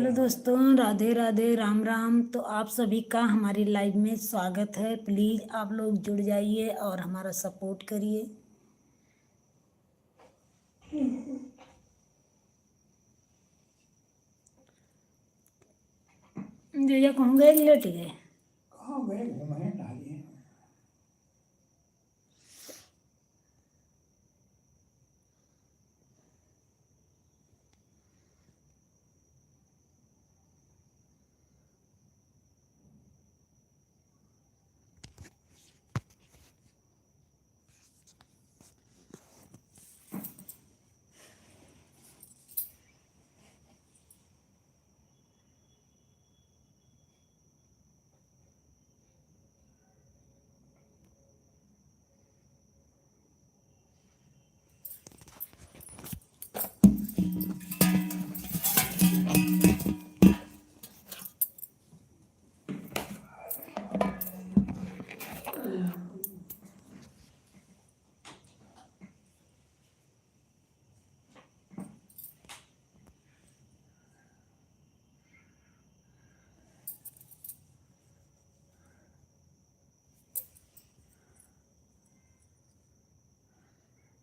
Hello दोस्तों, राधे राधे, राम राम। तो आप सभी का हमारी लाइव में स्वागत है। प्लीज़ आप लोग जुड़ जाइए और हमारा सपोर्ट करिए। जीजा कहूँगे लेट गए। कहाँ गए घूमने टहलिए।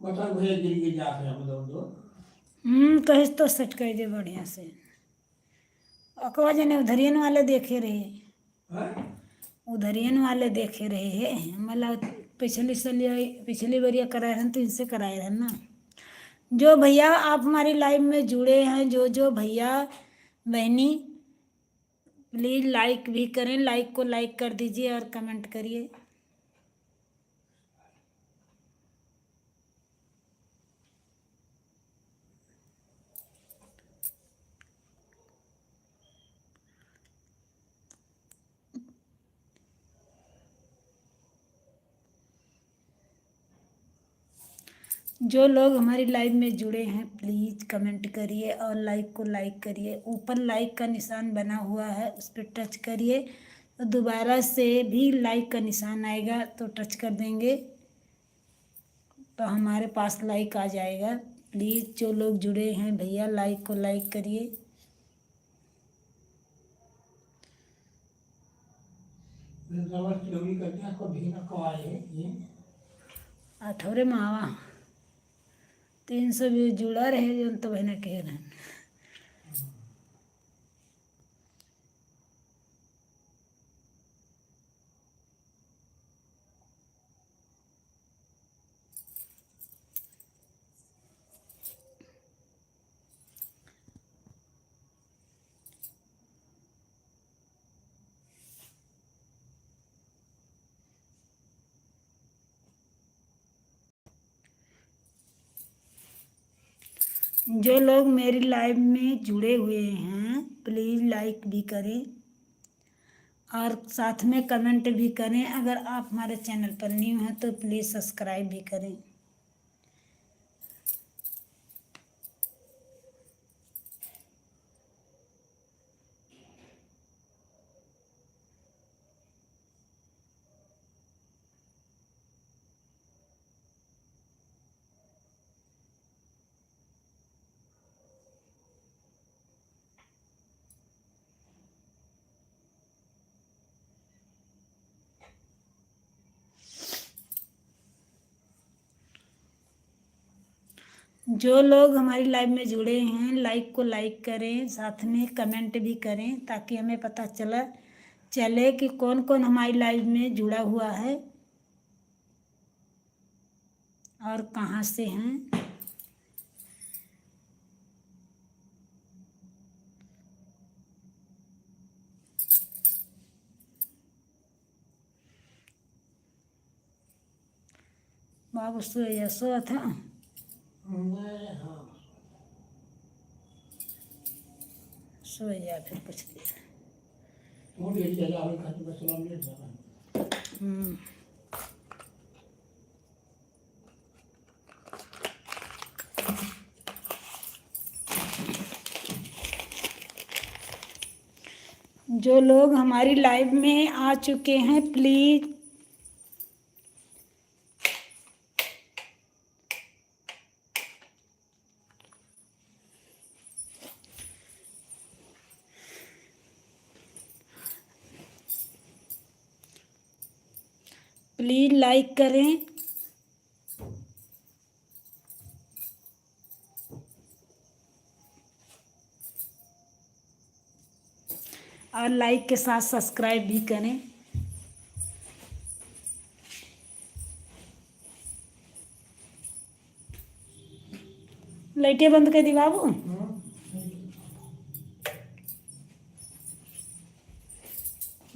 मतलब भैया गिर जा रहे हम लोग दो कहीं तो सेट कर दे बढ़िया से। अकवा जने उधरियन वाले देखे रहे, हैं? उधरियन वाले देखे रहे हैं। मतलब पिछली बार कराए रहन तो इनसे कराए रहन ना। जो भैया आप हमारी लाइव में जुड़े हैं, जो जो भैया बहनी, प्लीज़ लाइक भी करें। लाइक को लाइक कर दीजिए और कमेंट करिए। जो लोग हमारी लाइव में जुड़े हैं प्लीज़ कमेंट करिए और लाइक को लाइक करिए। ऊपर लाइक का निशान बना हुआ है, उस पर टच करिए तो दोबारा से भी लाइक का निशान आएगा तो टच कर देंगे तो हमारे पास लाइक आ जाएगा। प्लीज़ जो लोग जुड़े हैं भैया लाइक को लाइक करिए। जबरदस्ती करके आपको भी न कवाए ये आठौरे मावा 300 भी जुड़ा रहे जो तो बहना कह रहे हैं। जो लोग मेरी लाइव में जुड़े हुए हैं प्लीज़ लाइक भी करें और साथ में कमेंट भी करें। अगर आप हमारे चैनल पर न्यू हैं तो प्लीज़ सब्सक्राइब भी करें। जो लोग हमारी लाइव में जुड़े हैं लाइक को लाइक करें, साथ में कमेंट भी करें ताकि हमें पता चले कि कौन कौन हमारी लाइव में जुड़ा हुआ है और कहाँ से हैं। बाबू सो था सो जा फिर कुछ देर। जो लोग हमारी लाइव में आ चुके हैं प्लीज़ प्लीज़ लाइक करें। और लाइक के साथ सब्सक्राइब भी करें। लाइटें बंद कर दी बाबू।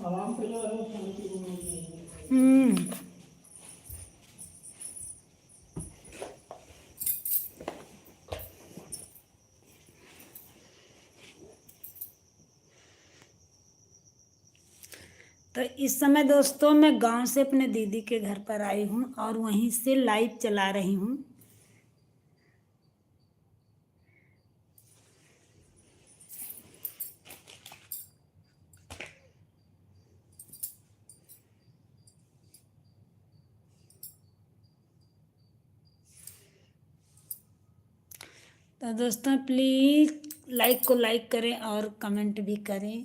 आराम पे जो है शांति को मिल जाएगी। तो इस समय दोस्तों मैं गांव से अपने दीदी के घर पर आई हूँ और वहीं से लाइव चला रही हूँ। तो दोस्तों प्लीज़ लाइक को लाइक करें और कमेंट भी करें।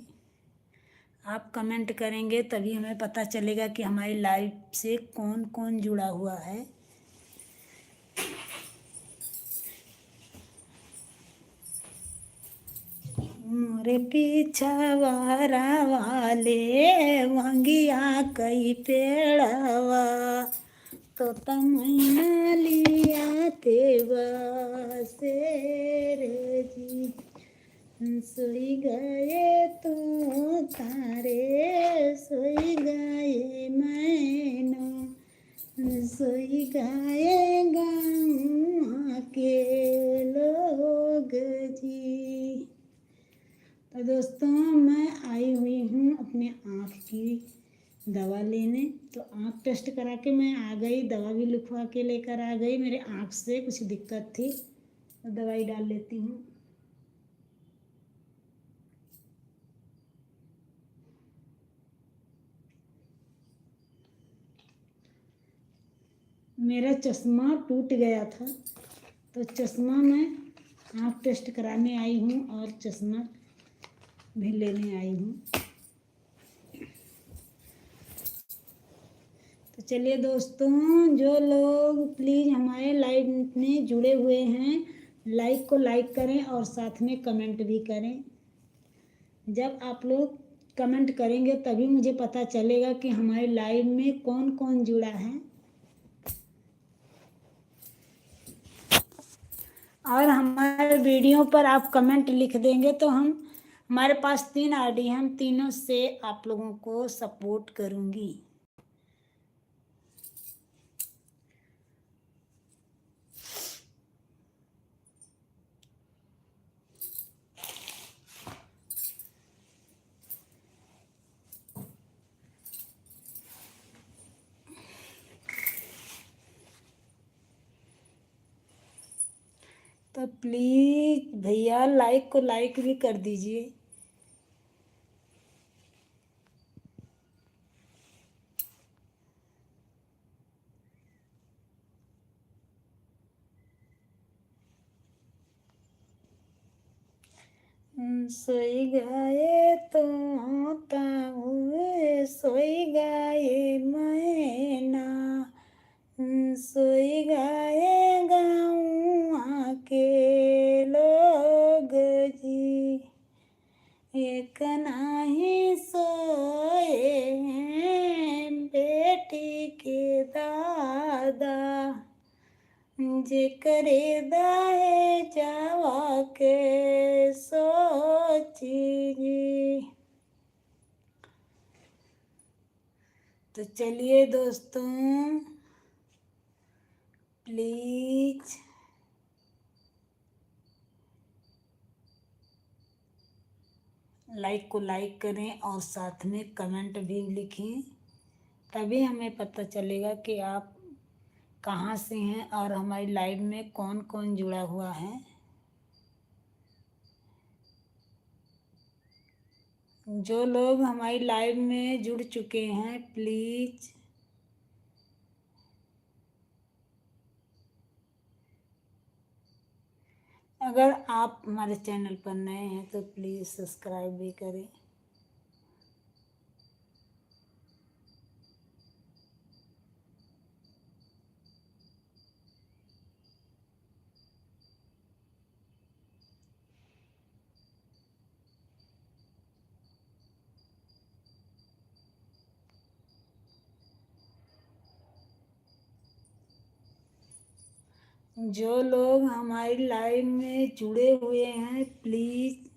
आप कमेंट करेंगे तभी हमें पता चलेगा कि हमारी लाइव से कौन कौन जुड़ा हुआ है। मोरे पीछवारा वाले वंगिया कई पेड़वा तो तमैना लिया तेवा शेर जी सोई गए तो तारे सोई गए मैना सोई गए गाँव के लोग जी। तो दोस्तों मैं आई हुई हूँ अपने आँख की दवा लेने। तो आँख टेस्ट करा के मैं आ गई, दवा भी लिखवा के लेकर आ गई। मेरे आँख से कुछ दिक्कत थी तो दवाई डाल लेती हूँ। मेरा चश्मा टूट गया था तो चश्मा मैं आँख टेस्ट कराने आई हूँ और चश्मा भी लेने आई हूँ। तो चलिए दोस्तों, जो लोग प्लीज़ हमारे लाइव में जुड़े हुए हैं लाइक को लाइक करें और साथ में कमेंट भी करें। जब आप लोग कमेंट करेंगे तभी मुझे पता चलेगा कि हमारे लाइव में कौन कौन जुड़ा है। और हमारे वीडियो पर आप कमेंट लिख देंगे तो हमारे पास 3 आईडी हैं, हम तीनों से आप लोगों को सपोर्ट करूँगी। तो प्लीज़ भैया लाइक को लाइक भी कर दीजिए। सोई गए तो हुए सोई गए मैना सोई गए गाँव के लोग जी एक नाही सोए हैं बेटी के दादा जे करे दाए जावा के सोची जी। तो चलिए दोस्तों प्लीज लाइक को लाइक करें और साथ में कमेंट भी लिखें, तभी हमें पता चलेगा कि आप कहाँ से हैं और हमारी लाइव में कौन कौन जुड़ा हुआ है। जो लोग हमारी लाइव में जुड़ चुके हैं प्लीज़ अगर आप हमारे चैनल पर नए हैं तो प्लीज़ सब्सक्राइब भी करें। जो लोग हमारी लाइव में जुड़े हुए हैं प्लीज़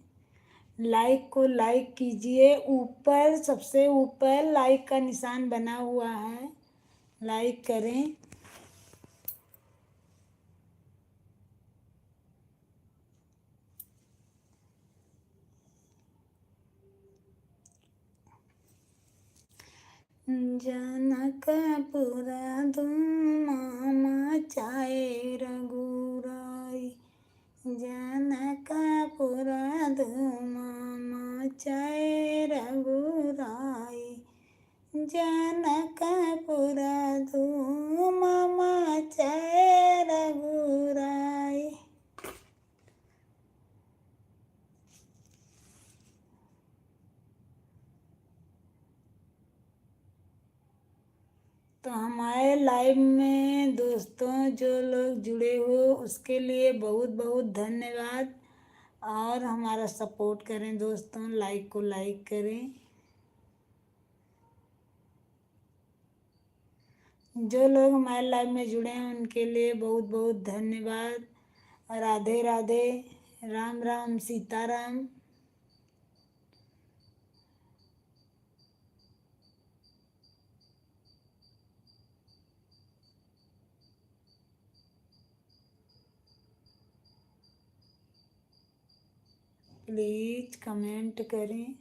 लाइक को लाइक कीजिए। ऊपर सबसे ऊपर लाइक का निशान बना हुआ है, लाइक करें। जनकपुर धूम मचाए रघुराई, जनकपुर धूम मचाए रघुराई, जनकपुर धूम मचाए रघुराई। तो हमारे लाइव में दोस्तों जो लोग जुड़े हो उसके लिए बहुत बहुत धन्यवाद। और हमारा सपोर्ट करें दोस्तों, लाइक को लाइक करें। जो लोग हमारे लाइव में जुड़े हैं उनके लिए बहुत बहुत धन्यवाद। राधे राधे, राम राम, सीताराम। प्लीज कमेंट करें।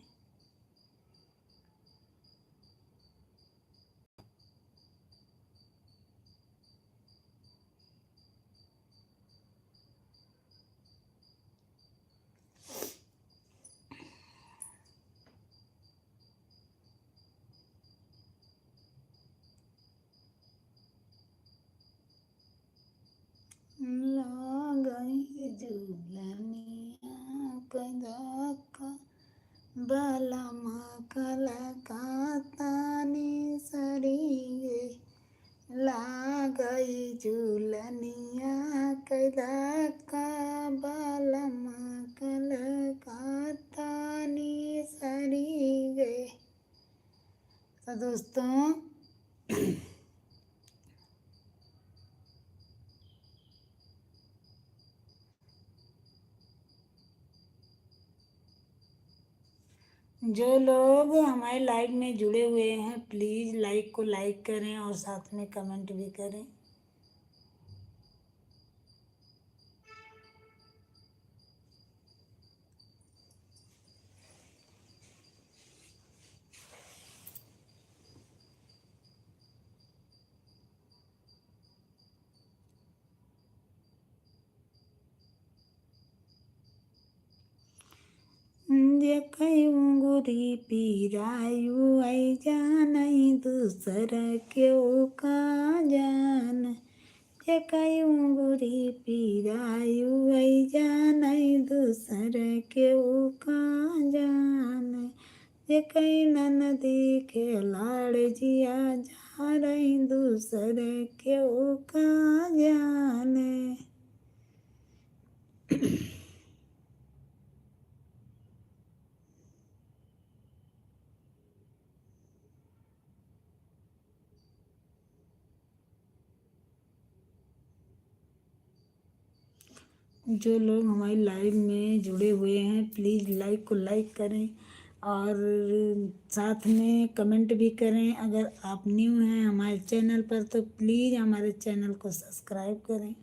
लागई झूलनिया कदका बलम कलकातानी सरिगे, लागई झूलनिया कदका बलम कलकातानी सरिगे। तो दोस्तों जो लोग हमारे लाइव में जुड़े हुए हैं प्लीज़ लाइक को लाइक करें और साथ में कमेंट भी करें। गुरी पीरायु आई जानई दूसर क्यों का जान, गुरी पीरायु आई जानई दूसर क्यों का जान, कई ननदी के लाड़ जिया जा रही दूसर क्यों का जाने। जो लोग हमारी लाइव में जुड़े हुए हैं प्लीज़ लाइक को लाइक करें और साथ में कमेंट भी करें। अगर आप न्यू हैं हमारे चैनल पर तो प्लीज़ हमारे चैनल को सब्सक्राइब करें।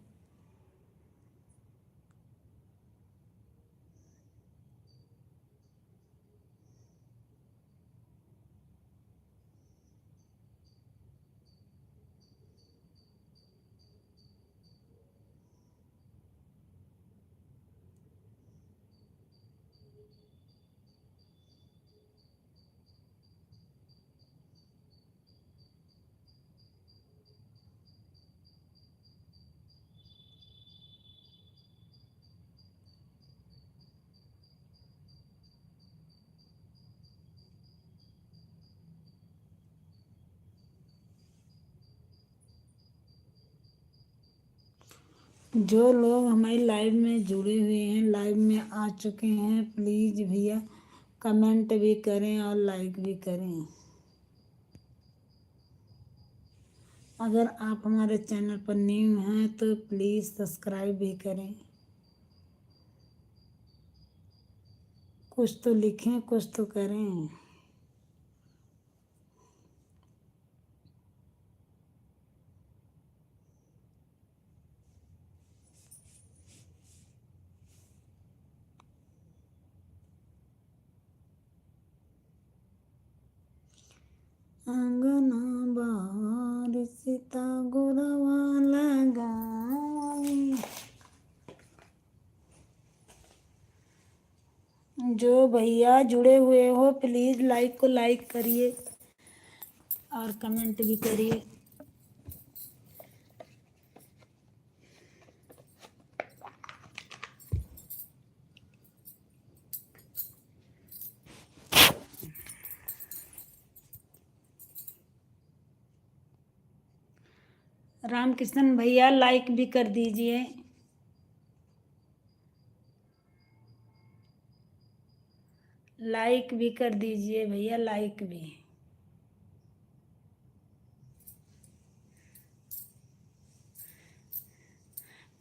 जो लोग हमारी लाइव में जुड़े हुए हैं, लाइव में आ चुके हैं, प्लीज़ भैया कमेंट भी करें और लाइक भी करें। अगर आप हमारे चैनल पर न्यू हैं तो प्लीज़ सब्सक्राइब भी करें। कुछ तो लिखें, कुछ तो करें। अंगना बाहर सीता गुरवा लगाई। जो भैया जुड़े हुए हो प्लीज़ लाइक को लाइक करिए और कमेंट भी करिए। रामकृष्ण भैया लाइक भी कर दीजिए। लाइक भी कर दीजिए भैया, लाइक भी।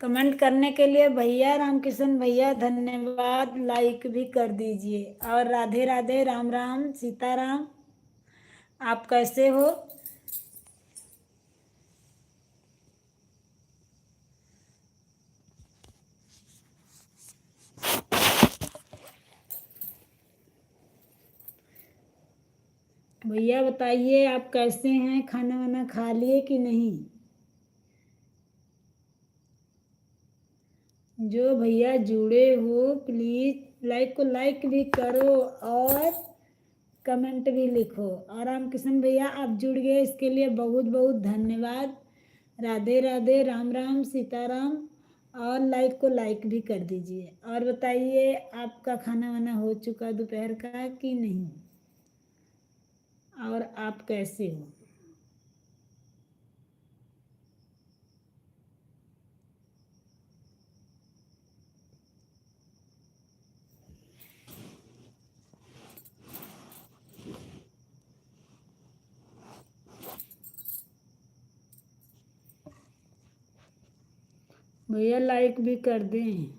कमेंट करने के लिए भैया, रामकिशन भैया धन्यवाद। लाइक भी कर दीजिए। और राधे राधे, राम राम, सीताराम। आप कैसे हो? भैया बताइए आप कैसे हैं? खाना वाना खा लिए कि नहीं? जो भैया जुड़े हो प्लीज लाइक को लाइक भी करो और कमेंट भी लिखो। और रामकिशन भैया आप जुड़ गए, इसके लिए बहुत बहुत धन्यवाद। राधे राधे, राम राम, सीताराम। और लाइक को लाइक भी कर दीजिए। और बताइए आपका खाना वाना हो चुका दोपहर का कि नहीं? और आप कैसे हो? भैया लाइक भी कर दें।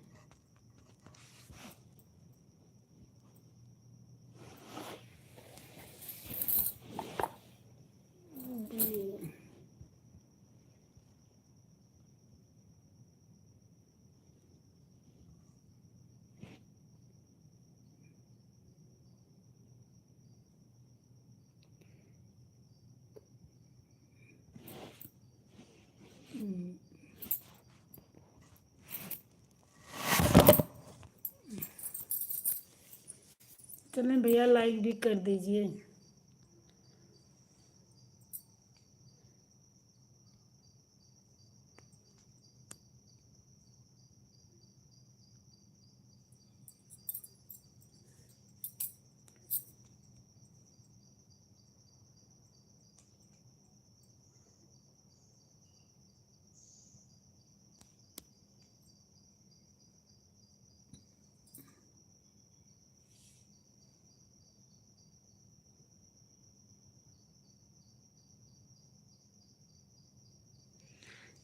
चलें भैया लाइक भी कर दीजिए।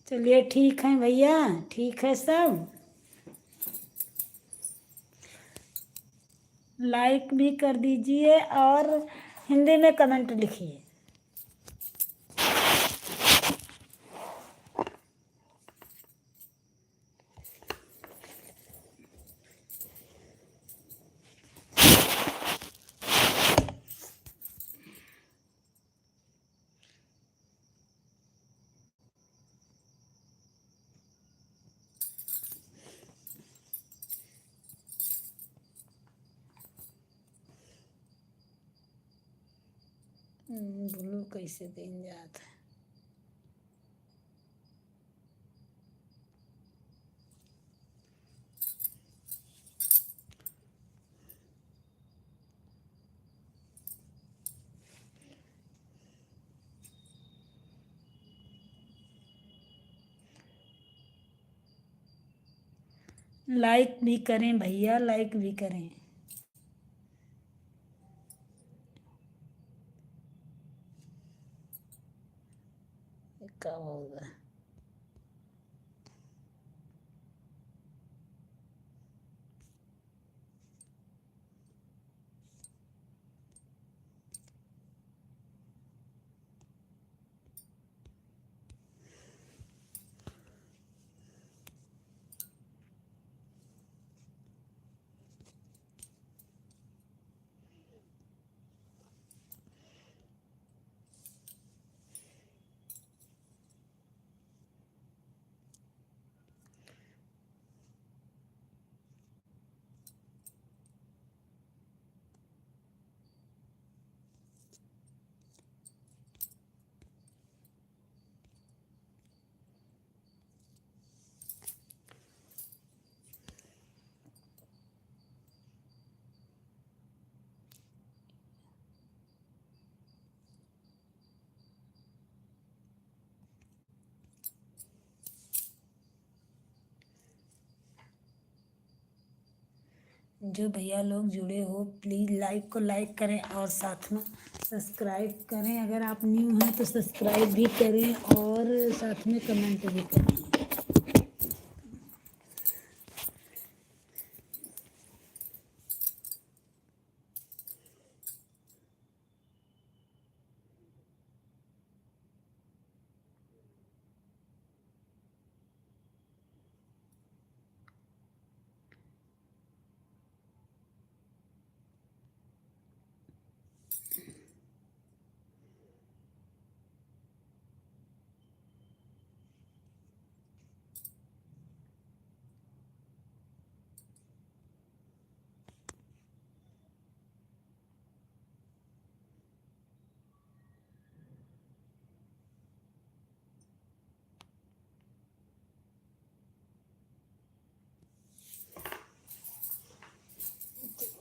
चलिए ठीक है भैया, ठीक है सब। लाइक भी कर दीजिए और हिंदी में कमेंट लिखिए। ब्लू कैसे दिन जात है? लाइक भी करें भैया, लाइक भी करें। कब होगा? जो भैया लोग जुड़े हो प्लीज़ लाइक को लाइक करें और साथ में सब्सक्राइब करें। अगर आप न्यू हैं तो सब्सक्राइब भी करें और साथ में कमेंट भी करें।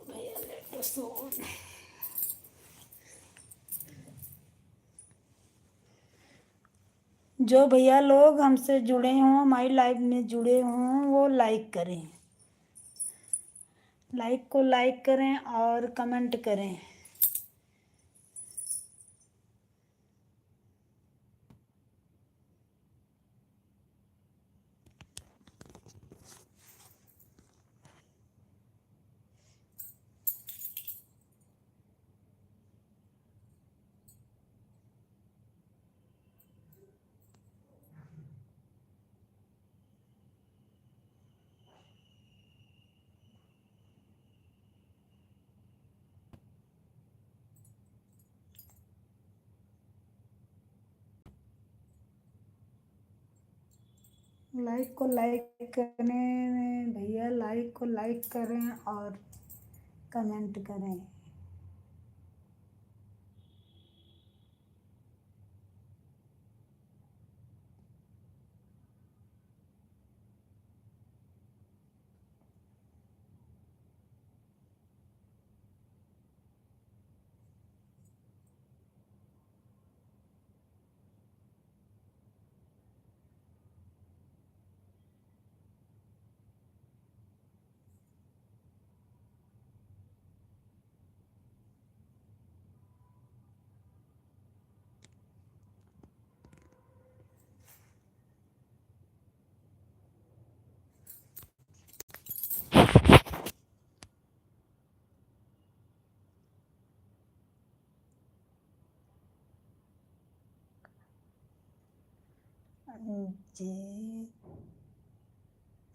भैया लेट सो। जो भैया लोग हमसे जुड़े हों, हमारी लाइव में जुड़े हों, वो लाइक करें। लाइक को लाइक करें और कमेंट करें। लाइक को लाइक करें भैया, लाइक को लाइक करें और कमेंट करें।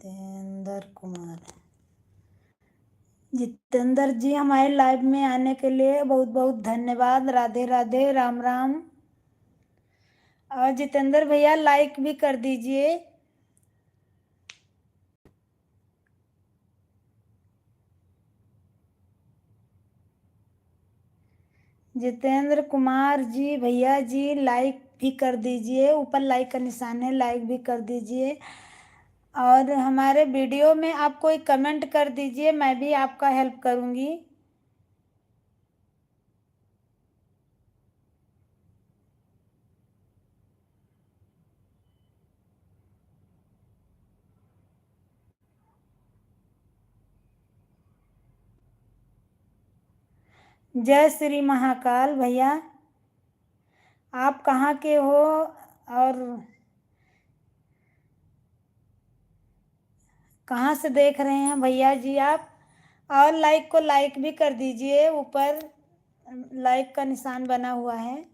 जितेंद्र कुमार, जितेंद्र जी हमारे लाइव में आने के लिए बहुत बहुत धन्यवाद। राधे राधे, राम राम। और जितेंद्र भैया लाइक भी कर दीजिए। जितेंद्र कुमार जी भैया जी लाइक भी कर दीजिए। ऊपर लाइक का निशान है, लाइक भी कर दीजिए। और हमारे वीडियो में आप कोई कमेंट कर दीजिए, मैं भी आपका हेल्प करूँगी। जय श्री महाकाल। भैया आप कहाँ के हो? और कहाँ से देख रहे हैं भैया जी आप? और लाइक को लाइक भी कर दीजिए, ऊपर लाइक का निशान बना हुआ है।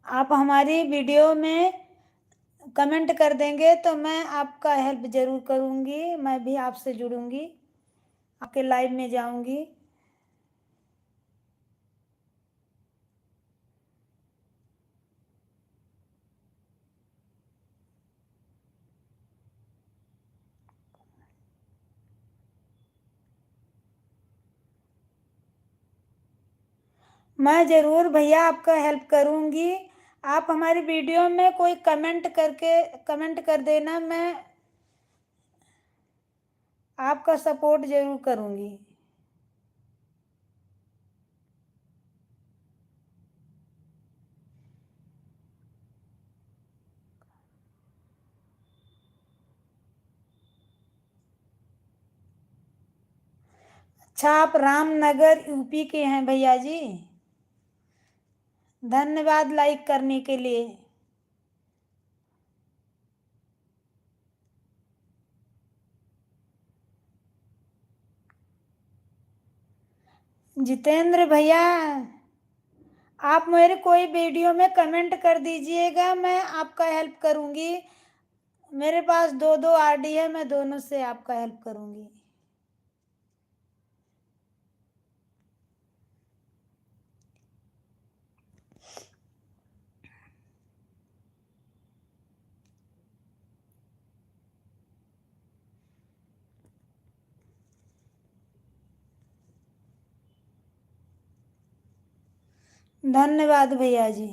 आप हमारी वीडियो में कमेंट कर देंगे तो मैं आपका हेल्प ज़रूर करूँगी, मैं भी आपसे जुड़ूंगी, आपके लाइव में जाऊंगी। मैं ज़रूर भैया आपका हेल्प करूँगी। आप हमारी वीडियो में कोई कमेंट कर देना, मैं आपका सपोर्ट ज़रूर करूँगी। अच्छा, आप रामनगर यूपी के हैं भैया जी? धन्यवाद लाइक करने के लिए। जितेंद्र भैया, आप मेरे कोई वीडियो में कमेंट कर दीजिएगा, मैं आपका हेल्प करूँगी। मेरे पास दो दो आरडी है, मैं दोनों से आपका हेल्प करूँगी। धन्यवाद भैया जी।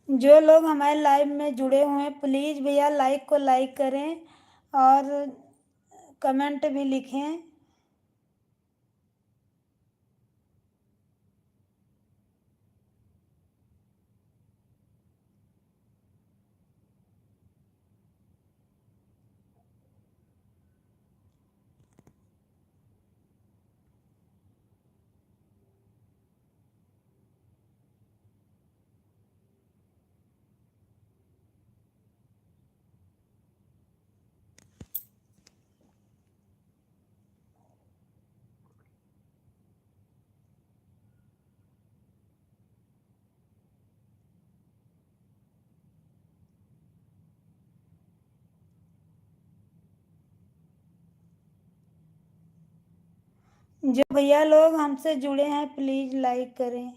जो लोग हमारे लाइव में जुड़े हुए हैं प्लीज़ भैया लाइक को लाइक करें और कमेंट भी लिखें। जो भैया लोग हमसे जुड़े हैं प्लीज़ लाइक करें।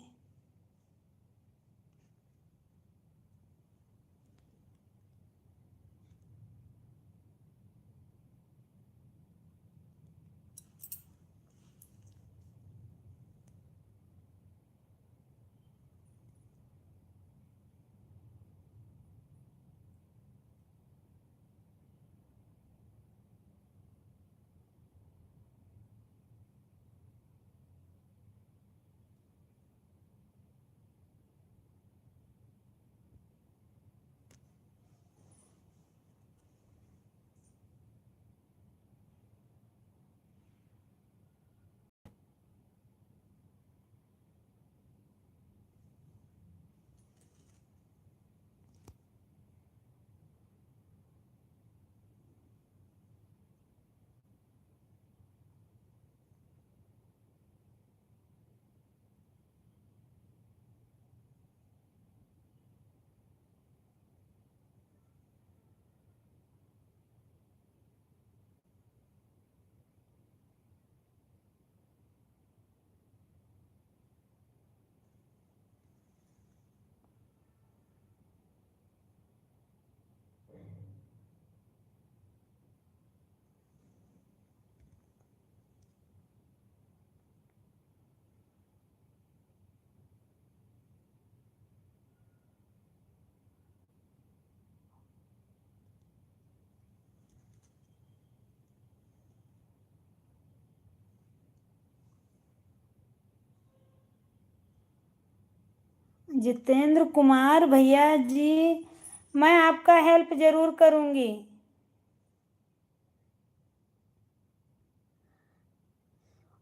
जितेंद्र कुमार भैया जी, मैं आपका हेल्प जरूर करूंगी।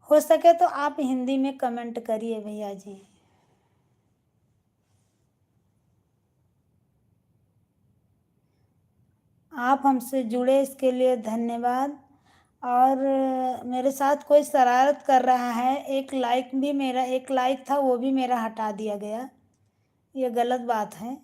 हो सके तो आप हिंदी में कमेंट करिए भैया जी। आप हमसे जुड़े इसके लिए धन्यवाद। और मेरे साथ कोई शरारत कर रहा है, एक लाइक था वो भी मेरा हटा दिया गया, ये गलत बात है।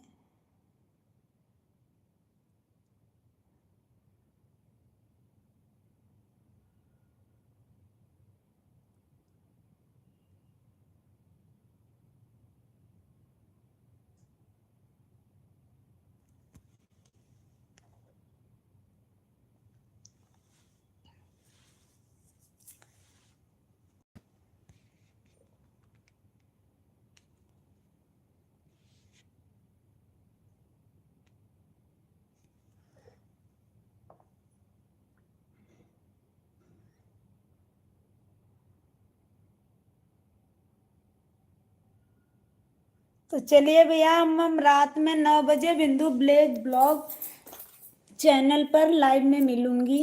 तो चलिए भैया, हम रात में 9 बजे बिंदु ब्लॉग चैनल पर लाइव में मिलूंगी।